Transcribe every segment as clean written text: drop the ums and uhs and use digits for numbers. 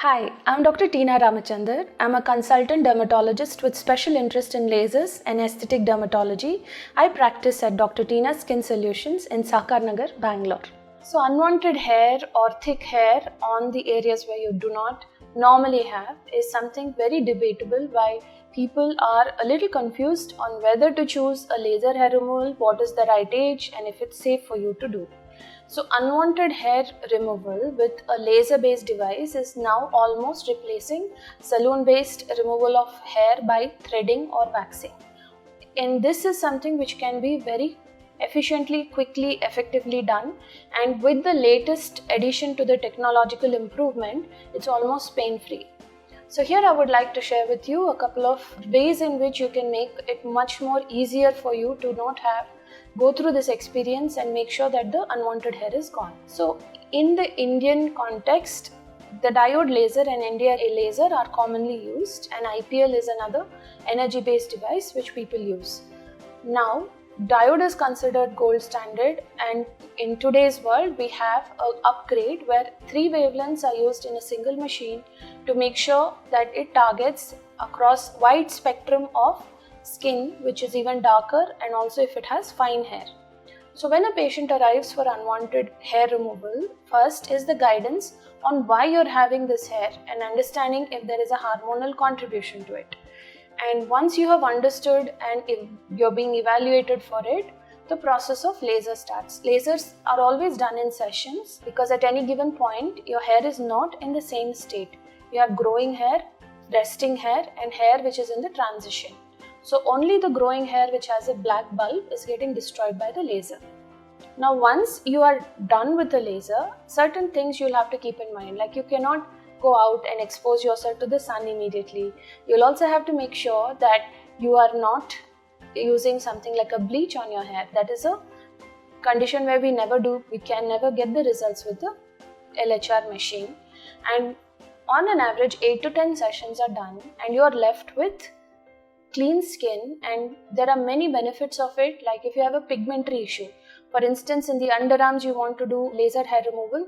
Hi, I'm Dr. Tina Ramachander. I'm a consultant dermatologist with special interest in lasers and aesthetic dermatology. I practice at Dr. Tina Skin Solutions in Sakar Nagar, Bangalore. So unwanted hair or thick hair on the areas where you do not normally have is something very debatable, why people are a little confused on whether to choose a laser hair removal, what is the right age, and if it's safe for you to do. So unwanted hair removal with a laser based device is now almost replacing salon based removal of hair by threading or waxing. And this is something which can be very efficiently, quickly, effectively done, and with the latest addition to the technological improvement, it's almost pain free. So here I would like to share with you a couple of ways in which you can make it much more easier for you to not go through this experience and make sure that the unwanted hair is gone. So in the Indian context, the diode laser and NdYag laser are commonly used, and IPL is another energy based device which people use. Now diode is considered gold standard, and in today's world we have an upgrade where 3 wavelengths are used in a single machine to make sure that it targets across wide spectrum of skin, which is even darker, and also if it has fine hair. So when a patient arrives for unwanted hair removal, first is the guidance on why you're having this hair and understanding if there is a hormonal contribution to it. And once you have understood and if you're being evaluated for it, the process of laser starts. Lasers are always done in sessions because at any given point your hair is not in the same state. You have growing hair, resting hair, and hair which is in the transition. So only the growing hair which has a black bulb is getting destroyed by the laser. Now once you are done with the laser, certain things you'll have to keep in mind, like you cannot go out and expose yourself to the sun immediately. You'll also have to make sure that you are not using something like a bleach on your hair. That is a condition where we can never get the results with the LHR machine. And on an average 8 to 10 sessions are done and you are left with clean skin, and there are many benefits of it, like if you have a pigmentary issue. For instance, in the underarms you want to do laser hair removal,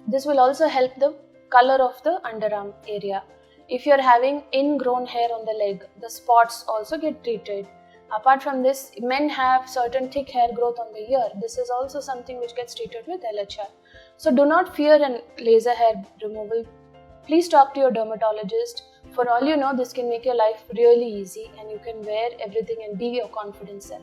this will also help the color of the underarm area. If you're having ingrown hair on the leg, the spots also get treated. Apart from this, men have certain thick hair growth on the ear. This is also something which gets treated with LHR. So do not fear a laser hair removal. Please talk to your dermatologist. For all you know, this can make your life really easy and you can wear everything and be your confident self.